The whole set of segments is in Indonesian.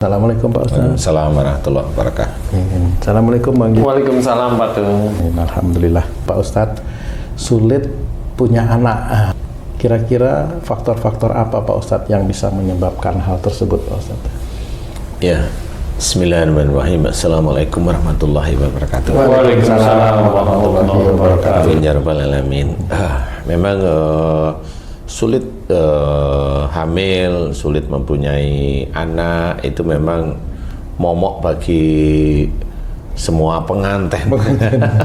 Assalamualaikum Pak Ustaz. Assalamualaikum warahmatullahi wabarakatuh. Assalamualaikum Bang. Waalaikumsalam Pak Tung. Alhamdulillah Pak Ustadz, sulit punya anak. Kira-kira faktor-faktor apa Pak Ustadz yang bisa menyebabkan hal tersebut Pak Ustadz? Ya, Bismillahirrahmanirrahim. Assalamualaikum warahmatullahi wabarakatuh. Waalaikumsalam warahmatullahi wabarakatuh. Ya Rabbal Alamin. Memang sulit hamil, sulit mempunyai anak, itu memang momok bagi semua pengantin.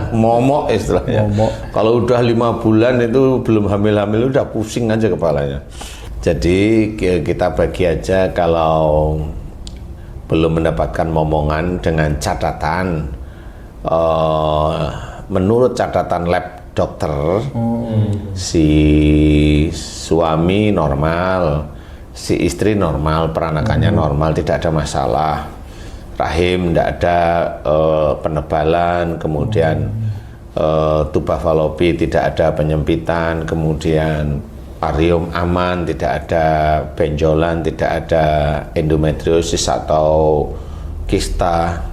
Momok istilahnya. Momok. Kalau udah 5 bulan itu belum hamil-hamil udah pusing aja kepalanya. Jadi kita bagi aja, kalau belum mendapatkan momongan dengan catatan menurut catatan lab dokter, si suami normal, si istri normal, peranakannya normal, tidak ada masalah, rahim tidak ada penebalan, kemudian tuba falopi tidak ada penyempitan, kemudian arium aman, tidak ada benjolan, tidak ada endometriosis atau kista.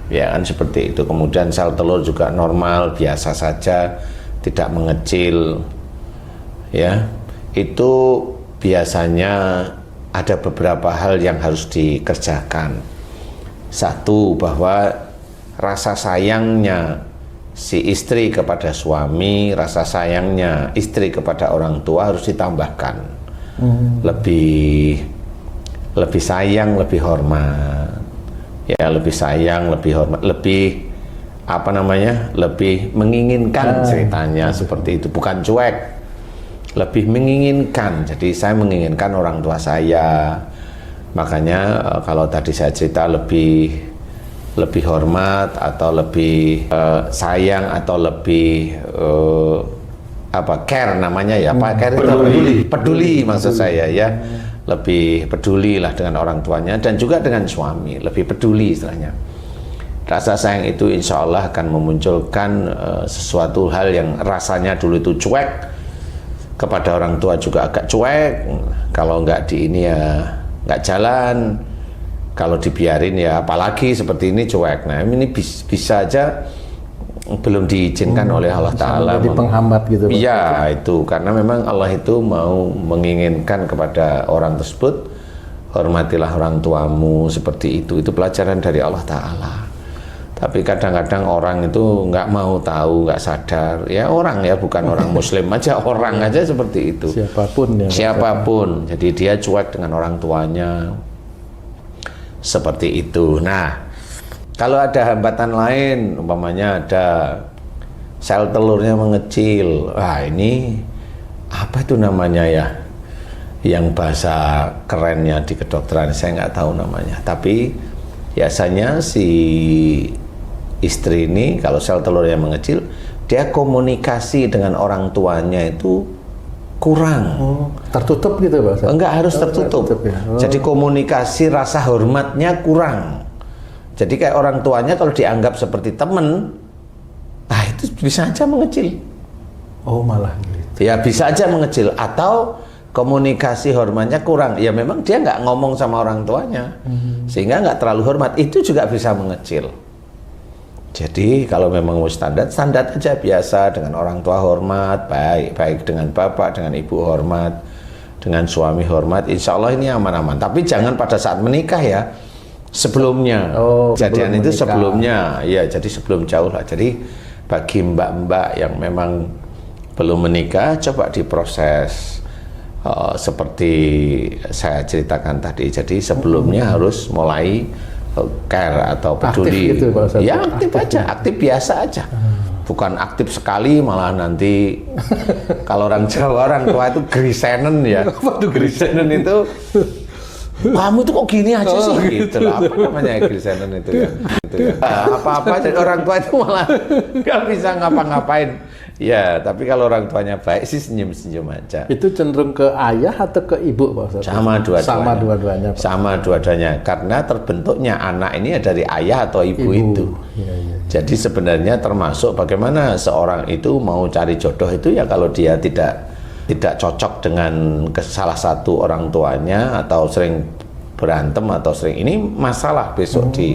Ya kan seperti itu. Kemudian sel telur juga normal, biasa saja, tidak mengecil. Ya, itu biasanya ada beberapa hal yang harus dikerjakan. Satu, bahwa rasa sayangnya si istri kepada suami, rasa sayangnya istri kepada orang tua harus ditambahkan. Lebih sayang, lebih hormat. Ya, lebih sayang, lebih hormat, lebih lebih menginginkan, ceritanya seperti itu, bukan cuek, lebih menginginkan. Jadi saya menginginkan orang tua saya, makanya kalau tadi saya cerita lebih hormat atau lebih sayang atau lebih care namanya ya, care itu peduli maksud saya ya. Lebih peduli lah dengan orang tuanya dan juga dengan suami, lebih peduli istilahnya. Rasa sayang itu insya Allah akan memunculkan sesuatu hal yang rasanya dulu itu cuek, kepada orang tua juga agak cuek, kalau nggak di ini ya nggak jalan, kalau dibiarin ya apalagi seperti ini cuek. Nah ini bisa aja belum diizinkan oleh Allah Ta'ala, jadi penghambat gitu. Iya, itu karena memang Allah itu mau menginginkan kepada orang tersebut, hormatilah orang tuamu, seperti itu pelajaran dari Allah Ta'ala. Tapi kadang-kadang orang itu nggak mau tahu, nggak sadar ya, orang ya, bukan orang muslim aja, orang aja seperti itu, siapapun ya, siapapun. Jadi dia cuek dengan orang tuanya seperti itu. Nah, kalau ada hambatan lain, umpamanya ada sel telurnya mengecil, ini apa itu namanya ya? Yang bahasa kerennya di kedokteran saya nggak tahu namanya. Tapi biasanya si istri ini kalau sel telurnya mengecil, dia komunikasi dengan orang tuanya itu kurang. Tertutup gitu Pak? Enggak harus tertutup. Ya? Jadi komunikasi rasa hormatnya kurang. Jadi kayak orang tuanya kalau dianggap seperti teman, itu bisa aja mengecil. Oh malah gitu. Ya bisa aja mengecil, atau komunikasi hormatnya kurang. Ya memang dia nggak ngomong sama orang tuanya, sehingga nggak terlalu hormat. Itu juga bisa mengecil. Jadi kalau memang mau standar aja, biasa dengan orang tua hormat, baik dengan bapak, dengan ibu hormat, dengan suami hormat. Insya Allah ini aman-aman. Tapi jangan pada saat menikah ya. Sebelumnya, kejadian itu sebelumnya, ya jadi sebelum jauh lah. Jadi bagi mbak-mbak yang memang belum menikah, coba diproses seperti saya ceritakan tadi. Jadi sebelumnya harus mulai care atau peduli. Aktif gitu, ya aktif aja, aktif biasa aja. Bukan aktif sekali malah nanti kalau orang Jawa, orang tua itu grisenen ya. Grisenen itu kamu tuh kok gini aja sih gitu lah, apa namanya grisenen itu ya, apa-apa jadi orang tua itu malah nggak bisa ngapa-ngapain ya. Tapi kalau orang tuanya baik sih senyum-senyum aja. Itu cenderung ke ayah atau ke ibu Pak Ustaz? Sama dua-duanya karena terbentuknya anak ini dari ayah atau ibu. Itu ya. Jadi sebenarnya termasuk bagaimana seorang itu mau cari jodoh itu ya, kalau dia tidak cocok dengan salah satu orang tuanya atau sering berantem atau sering ini masalah besok di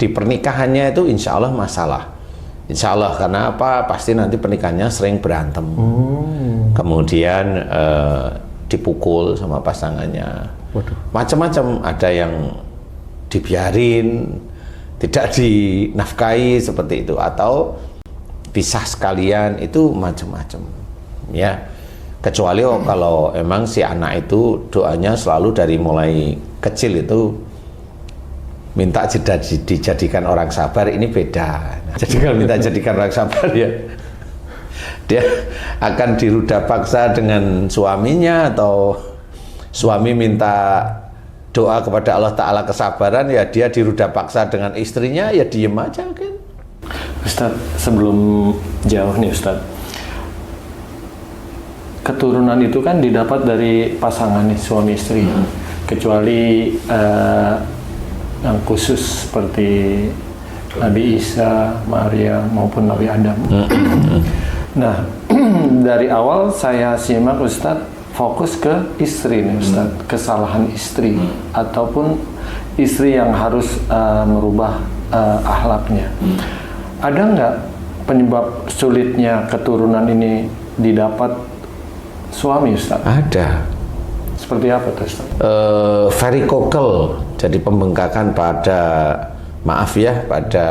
pernikahannya itu insya Allah masalah. Insya Allah, karena apa? Pasti nanti pernikahannya sering berantem. Kemudian dipukul sama pasangannya. Macam-macam, ada yang dibiarin, tidak dinafkahi seperti itu, atau pisah sekalian, itu macam-macam. Ya, kecuali kalau emang si anak itu doanya selalu dari mulai kecil itu minta dijadikan orang sabar, ini beda. Jadi kalau minta jadikan orang sabar ya dia akan diruda paksa dengan suaminya, atau suami minta doa kepada Allah Ta'ala kesabaran, ya dia diruda paksa dengan istrinya, ya diem aja kan. Ustadz, sebelum jauh nih Ustadz, keturunan itu kan didapat dari pasangan nih, suami istri, kecuali yang khusus seperti Nabi Isa, Maria maupun Nabi Adam. Nah, dari awal saya simak Ustadz fokus ke istri nih Ustadz, kesalahan istri ataupun istri yang harus merubah akhlaknya. Ada nggak penyebab sulitnya keturunan ini didapat suami Ustadz? Ada. Seperti apa tuh Ustadz? Varikokel, jadi pembengkakan pada, maaf ya, pada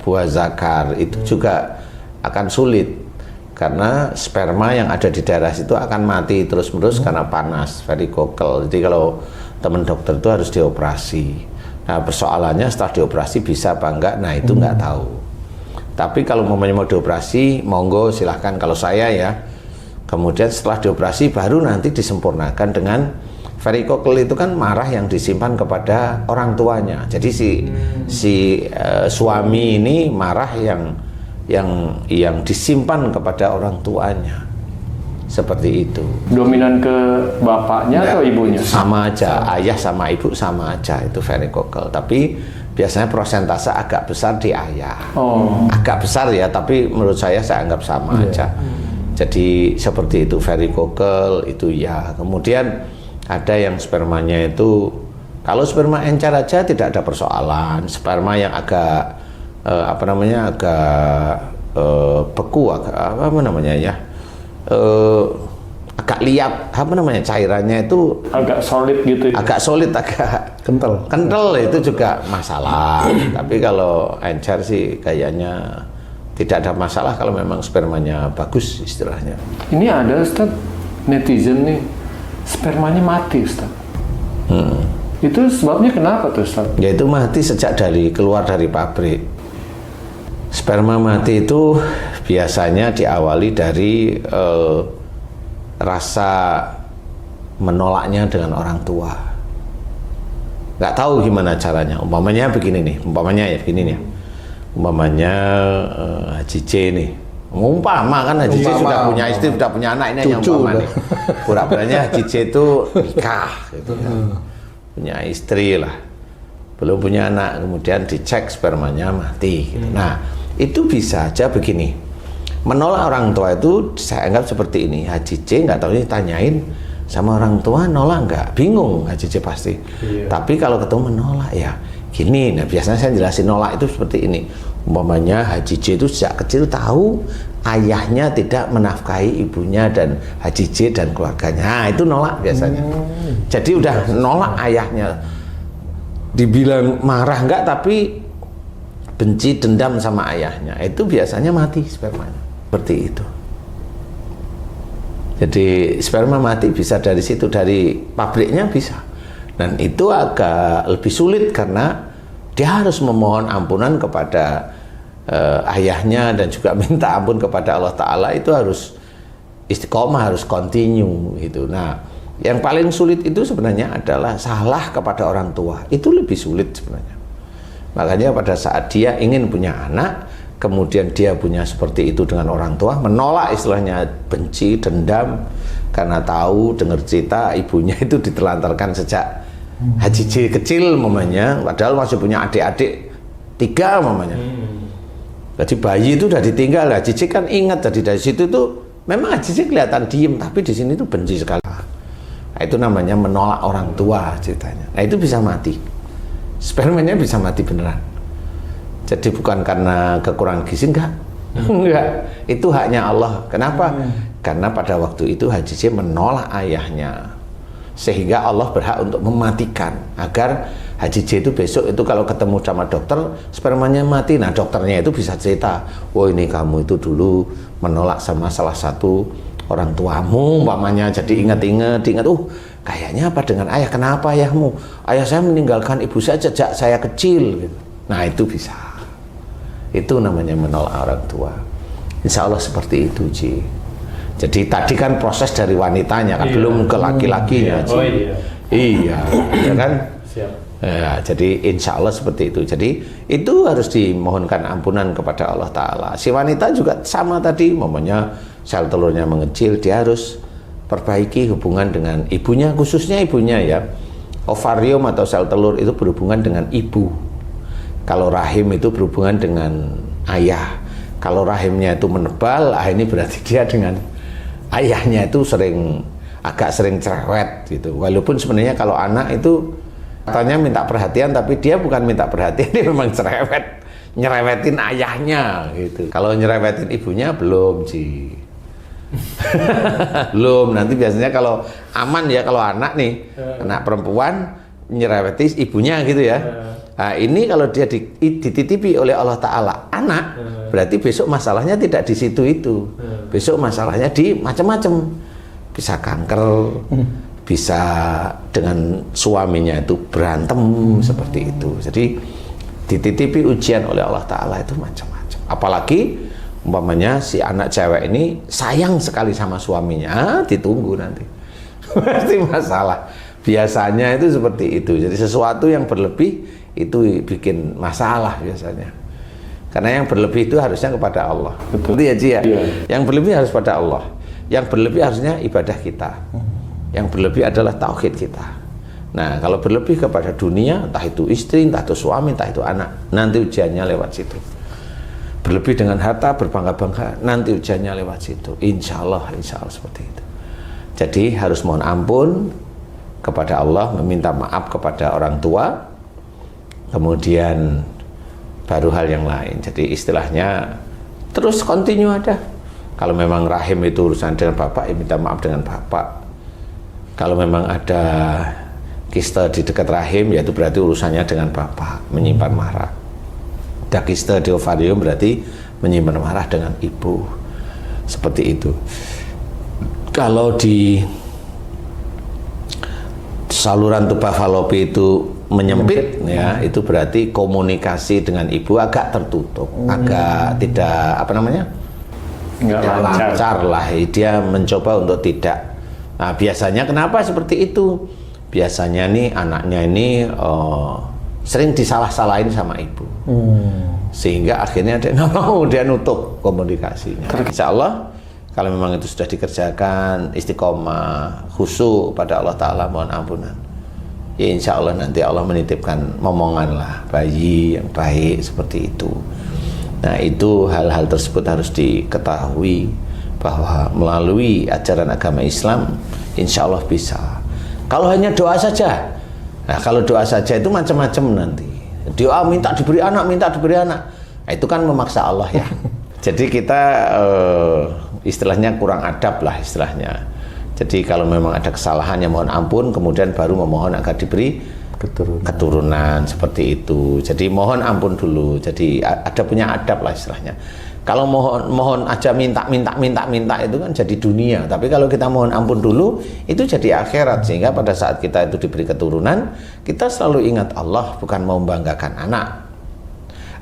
buah zakar itu juga akan sulit, karena sperma yang ada di daerah situ akan mati terus-menerus karena panas, varikokel. Jadi kalau teman dokter itu harus dioperasi. Nah, persoalannya setelah dioperasi bisa apa enggak, nah itu nggak tahu. Tapi kalau mau dioperasi, monggo silahkan. Kalau saya ya, kemudian setelah dioperasi baru nanti disempurnakan dengan varikokel. Itu kan marah yang disimpan kepada orang tuanya. Jadi si suami ini marah yang disimpan kepada orang tuanya, seperti itu. Dominan ke bapaknya atau ibunya? Sama aja, ayah sama ibu sama aja itu varikokel. Tapi biasanya persentase agak besar di ayah. Agak besar ya, tapi menurut saya anggap sama aja. Jadi seperti itu, varikokel itu ya. Kemudian ada yang spermanya itu, kalau sperma encer aja tidak ada persoalan. Sperma yang agak beku, agak liat, cairannya itu agak solid gitu ya? Agak solid, agak kental itu juga masalah. Tapi kalau encer sih kayaknya tidak ada masalah kalau memang spermanya bagus istilahnya. Ini ada Ustadz, netizen nih, spermanya mati Ustadz. Itu sebabnya kenapa tuh Ustadz? Ya itu mati sejak keluar dari pabrik. Sperma mati itu biasanya diawali dari rasa menolaknya dengan orang tua. Nggak tahu gimana caranya. Umpamanya begini nih, umpamanya Haji C nih, umpama kan Haji C sudah punya istri, sudah punya anak, ini yang umpama nih. Pura-puranya Haji C itu nikah gitu kan. Punya istri lah, belum punya anak, kemudian dicek spermanya mati gitu. Nah, itu bisa aja begini, menolak orang tua itu saya anggap seperti ini. Haji C nggak tahu, ini tanyain sama orang tua, nolak nggak? Bingung Haji C pasti. Tapi kalau ketemu menolak ya gini. Nah, biasanya saya jelasin nolak itu seperti ini. Umpamanya Haji C itu sejak kecil tahu ayahnya tidak menafkahi ibunya dan Haji C dan keluarganya. Nah, itu nolak biasanya. Jadi udah nolak ayahnya. Dibilang marah enggak, tapi benci, dendam sama ayahnya. Itu biasanya mati spermanya. Seperti itu. Jadi sperma mati bisa dari situ, dari pabriknya bisa. Dan itu agak lebih sulit karena dia harus memohon ampunan kepada ayahnya dan juga minta ampun kepada Allah Ta'ala. Itu harus istiqomah, harus continue gitu. Nah, yang paling sulit itu sebenarnya adalah salah kepada orang tua. Itu lebih sulit sebenarnya. Makanya pada saat dia ingin punya anak, kemudian dia punya seperti itu dengan orang tua, menolak, istilahnya benci, dendam, karena tahu dengar cerita ibunya itu ditelantarkan sejak Haji C kecil mamanya, padahal masih punya adik-adik 3 mamanya. Jadi bayi itu udah ditinggal. Haji C kan ingat, jadi dari situ tuh memang Haji C kelihatan diem, tapi di sini tuh benci sekali. Nah, itu namanya menolak orang tua ceritanya. Nah, itu bisa mati. Spermanya bisa mati beneran. Jadi bukan karena kekurangan gizi, enggak. Enggak. Itu haknya Allah. Kenapa? Karena pada waktu itu Haji J menolak ayahnya. Sehingga Allah berhak untuk mematikan agar Haji J itu besok itu kalau ketemu sama dokter spermanya mati. Nah, dokternya itu bisa cerita, "Oh, ini kamu itu dulu menolak sama salah satu orang tuamu umpamanya." Jadi ingat, kayaknya apa dengan ayah? Kenapa ayahmu? Ayah saya meninggalkan ibu saya sejak saya kecil gitu. Nah, itu bisa. Itu namanya menolak orang tua. Insya Allah seperti itu, Ji. Jadi tadi kan proses dari wanitanya kan, belum ke laki-lakinya. Oh iya. Iya, ya kan? Siap. Ya, jadi insya Allah seperti itu. Jadi itu harus dimohonkan ampunan kepada Allah Ta'ala. Si wanita juga sama tadi, momennya sel telurnya mengecil, dia harus perbaiki hubungan dengan ibunya, khususnya ibunya ya. Ovarium atau sel telur itu berhubungan dengan ibu. Kalau rahim itu berhubungan dengan ayah. Kalau rahimnya itu menebal, ini berarti dia dengan ayahnya itu agak sering cerewet gitu. Walaupun sebenarnya kalau anak itu katanya minta perhatian, tapi dia bukan minta perhatian, dia memang cerewet, nyerewetin ayahnya gitu. Kalau nyerewetin ibunya belum, Ji. Belum. Nanti biasanya kalau aman ya, kalau anak nih, anak perempuan nyereweti ibunya gitu ya. Nah, ini kalau dia dititipi oleh Allah Ta'ala anak, berarti besok masalahnya tidak di situ itu. Besok masalahnya di macam-macam. Bisa kanker, bisa dengan suaminya itu berantem seperti itu. Jadi dititipi ujian oleh Allah Ta'ala itu macam-macam. Apalagi umpamanya si anak cewek ini sayang sekali sama suaminya, ditunggu nanti. Pasti masalah. Biasanya itu seperti itu. Jadi sesuatu yang berlebih itu bikin masalah biasanya. Karena yang berlebih itu harusnya kepada Allah. Betul ya, Ji ya? Yang berlebih harus pada Allah. Yang berlebih harusnya ibadah kita. Yang berlebih adalah tauhid kita. Nah, kalau berlebih kepada dunia, entah itu istri, entah itu suami, entah itu anak, nanti ujiannya lewat situ. Berlebih dengan harta, berbangga-bangga, nanti ujiannya lewat situ. Insya Allah seperti itu. Jadi harus mohon ampun kepada Allah, meminta maaf kepada orang tua, kemudian baru hal yang lain. Jadi istilahnya terus continue ada. Kalau memang rahim itu urusan dengan bapak, ya minta maaf dengan bapak. Kalau memang ada kista di dekat rahim, ya itu berarti urusannya dengan bapak, menyimpan marah. Ada kista di ovarium berarti menyimpan marah dengan ibu. Seperti itu. Kalau di saluran tuba falopi itu menyempit ya, itu berarti komunikasi dengan ibu agak tertutup, agak tidak nggak lancar lah. Dia mencoba untuk tidak. Nah, biasanya kenapa seperti itu? Biasanya nih anaknya ini sering disalah-salahin sama ibu, sehingga akhirnya dia nggak mau, dia nutup komunikasinya. Insya Allah kalau memang itu sudah dikerjakan, istiqomah, khusyuk pada Allah Ta'ala, mohon ampunan, ya insya Allah nanti Allah menitipkan momongan lah, bayi yang baik seperti itu. Nah, itu hal-hal tersebut harus diketahui bahwa melalui ajaran agama Islam insya Allah bisa. Kalau hanya doa saja, nah kalau doa saja itu macam-macam nanti. Doa minta diberi anak, nah, itu kan memaksa Allah ya. Jadi kita istilahnya kurang adab lah istilahnya. Jadi kalau memang ada kesalahan ya mohon ampun, kemudian baru memohon agar diberi keturunan seperti itu. Jadi mohon ampun dulu. Jadi ada punya adab lah istilahnya. Kalau mohon aja minta itu kan jadi dunia. Tapi kalau kita mohon ampun dulu itu jadi akhirat. Sehingga pada saat kita itu diberi keturunan, kita selalu ingat Allah, bukan mau membanggakan anak.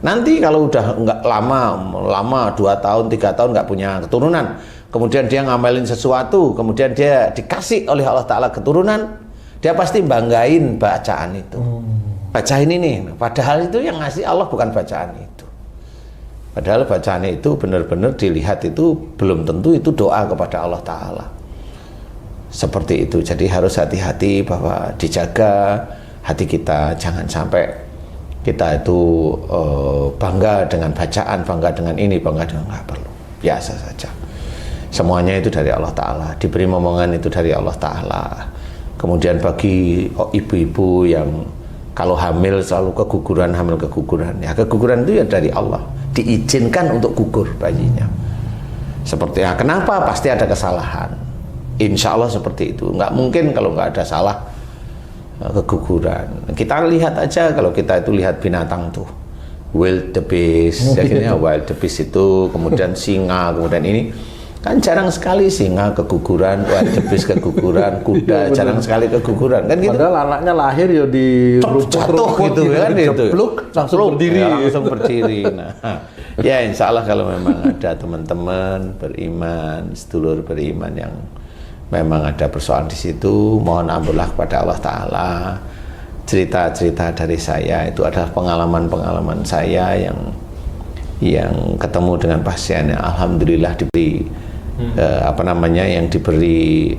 Nanti kalau udah nggak lama 2 tahun 3 tahun nggak punya keturunan, kemudian dia ngamelin sesuatu, kemudian dia dikasih oleh Allah Ta'ala keturunan, dia pasti banggain bacaan itu. Baca ini nih, padahal itu yang ngasih Allah, bukan bacaan itu. Padahal bacaan itu benar-benar dilihat itu belum tentu itu doa kepada Allah Ta'ala. Seperti itu. Jadi harus hati-hati bahwa dijaga hati kita, jangan sampai kita itu bangga dengan bacaan, bangga dengan ini, bangga dengan nggak perlu. Biasa saja. Semuanya itu dari Allah Ta'ala. Diberi momongan itu dari Allah Ta'ala. Kemudian bagi ibu-ibu yang kalau hamil selalu keguguran, hamil keguguran, ya keguguran itu ya dari Allah, diizinkan untuk gugur bayinya. Seperti ya, kenapa? Pasti ada kesalahan. Insya Allah seperti itu. Nggak mungkin kalau nggak ada salah keguguran. Kita lihat aja kalau kita itu lihat binatang tuh, wildebeest, akhirnya wildebeest itu, kemudian singa, kemudian ini. Kan jarang sekali singa keguguran, wildebeest keguguran, kuda jarang sekali keguguran kan gitu. Padahal anaknya lahir ya di jatuh gitu kan, dicepluk, langsung berdiri. Ya, langsung berdiri. Nah, ya insya Allah kalau memang ada teman-teman beriman, sedulur beriman yang memang ada persoalan di situ, mohon ampunlah kepada Allah Ta'ala. Cerita-cerita dari saya itu adalah pengalaman-pengalaman saya yang ketemu dengan pasien yang alhamdulillah diberi yang diberi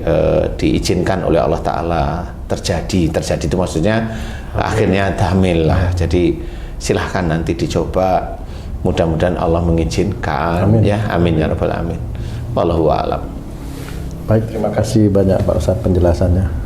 diizinkan oleh Allah Ta'ala terjadi itu maksudnya akhirnya hamil lah. Jadi silahkan nanti dicoba, mudah-mudahan Allah mengizinkan. Amin. Ya amin ya rabbal alamin. Wallahu a'lam. Baik, terima kasih banyak Pak Ustadz penjelasannya.